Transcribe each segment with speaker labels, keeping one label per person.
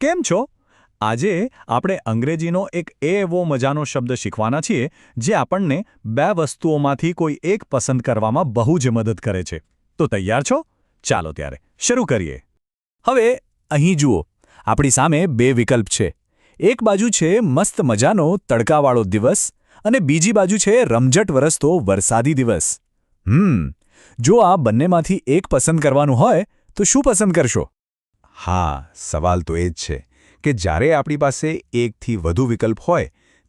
Speaker 1: કેમ છો? આજે આપણે અંગ્રેજીનો એક એવો મજાનો શબ્દ શીખવાના છીએ જે આપણને બે વસ્તુઓમાંથી કોઈ એક પસંદ કરવામાં બહુ જ મદદ કરે છે. તો તૈયાર છો? ચાલો ત્યારે શરૂ કરીએ. હવે અહીં જુઓ, આપણી સામે બે વિકલ્પ છે. એક બાજુ છે મસ્ત મજાનો તડકાવાળો દિવસ અને બીજી બાજુ છે રમઝટ વરસતો વરસાદી દિવસ. જો આ બંનેમાંથી એક પસંદ કરવાનું હોય તો શું પસંદ કરશો?
Speaker 2: હા, સવાલ તો એ જ છે કે જ્યારે આપણી પાસે એકથી વધુ વિકલ્પ હોય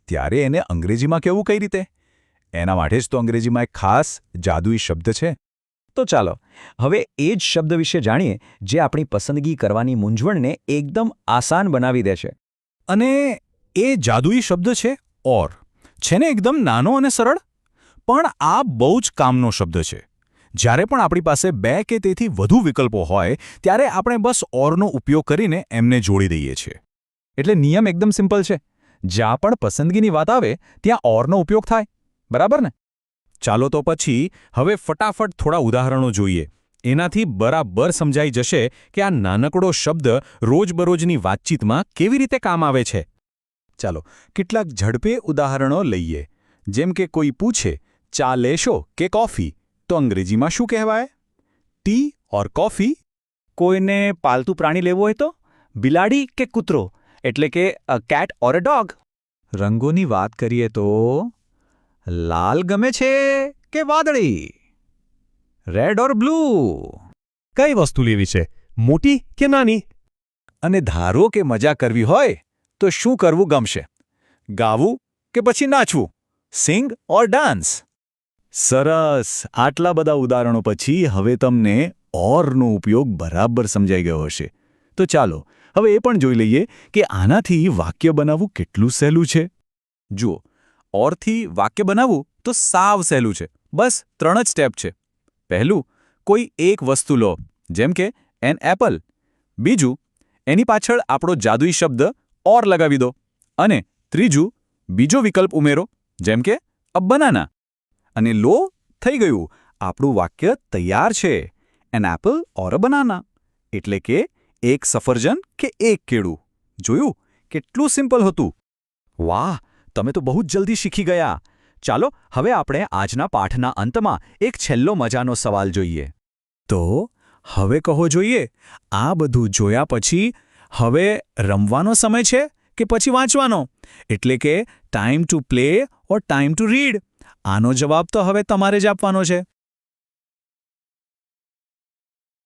Speaker 2: ત્યારે એને અંગ્રેજીમાં કહેવું કઈ રીતે? એના માટે જ તો અંગ્રેજીમાં એક ખાસ જાદુઈ શબ્દ છે.
Speaker 3: તો ચાલો હવે એ જ શબ્દ વિશે જાણીએ જે આપણી પસંદગી કરવાની મૂંઝવણને એકદમ આસાન બનાવી દેશે.
Speaker 1: અને એ જાદુઈ શબ્દ છે ઓર. છે ને એકદમ નાનો અને સરળ, પણ આ બહુ જ કામનો શબ્દ છે. જ્યારે પણ આપણી પાસે બે કે તેથી વધુ વિકલ્પો હોય ત્યારે આપણે બસ ઓરનો ઉપયોગ કરીને એમને જોડી દઈએ છીએ.
Speaker 3: એટલે નિયમ એકદમ સિમ્પલ છે. જ્યાં પણ પસંદગીની વાત આવે ત્યાં ઓરનો ઉપયોગ થાય. બરાબર ને?
Speaker 1: ચાલો તો પછી હવે ફટાફટ થોડા ઉદાહરણો જોઈએ. એનાથી બરાબર સમજાઈ જશે કે આ નાનકડો શબ્દ રોજબરોજની વાતચીતમાં કેવી રીતે કામ આવે છે. ચાલો કેટલાક ઝડપે ઉદાહરણો લઈએ. જેમ કે કોઈ પૂછે, ચા લેશો કે કોફી? તો અંગ્રેજીમાં શું કહેવાય? T or coffee?
Speaker 3: કોઈને પાલતુ પ્રાણી લેવું હોય તો બિલાડી કે કૂતરો, એટલે કે a cat or a dog.
Speaker 1: રંગોની વાત કરીએ તો લાલ ગમે છે કે વાદળી? રેડ ઓર બ્લુ?
Speaker 4: કઈ વસ્તુ લેવી છે, મોટી કે નાની?
Speaker 1: અને ધારો કે મજા કરવી હોય તો શું કરવું ગમશે? ગાવું કે પછી નાચવું? સિંગ ઓર ડાન્સ? સરસ. આટલા બધા ઉદાહરણો પછી હવે તમને ઓરનો ઉપયોગ બરાબર સમજાઈ ગયો હશે. તો ચાલો હવે એ પણ જોઈ લઈએ કે આનાથી વાક્ય બનાવવું કેટલું સહેલું છે. જુઓ, ઓરથી વાક્ય બનાવવું તો સાવ સહેલું છે. બસ 3 જ સ્ટેપ છે. પહેલું, કોઈ એક વસ્તુ લો, જેમ કે એન એપલ. બીજું, એની પાછળ આપણો જાદુઈ શબ્દ ઓર લગાવી દો. અને ત્રીજું, બીજો વિકલ્પ ઉમેરો, જેમ કે અ બનાના. અને લો, થઈ ગયું, આપણું વાક્ય તૈયાર છે. An apple or a banana. એટલે કે એક સફરજન કે એક કેળું. જોયું? કેટલું સિમ્પલ હતું. વાહ, તમે તો બહુ જ જલ્દી શીખી ગયા. ચાલો હવે આપણે આજના પાઠના અંતમાં એક છેલ્લો મજાનો સવાલ જોઈએ. તો હવે કહો જોઈએ, આ બધું જોયા પછી હવે રમવાનો સમય છે કે પછી વાંચવાનો? એટલે કે time to play or time to read? આનો જવાબ તો હવે તમારે જ આપવાનો છે.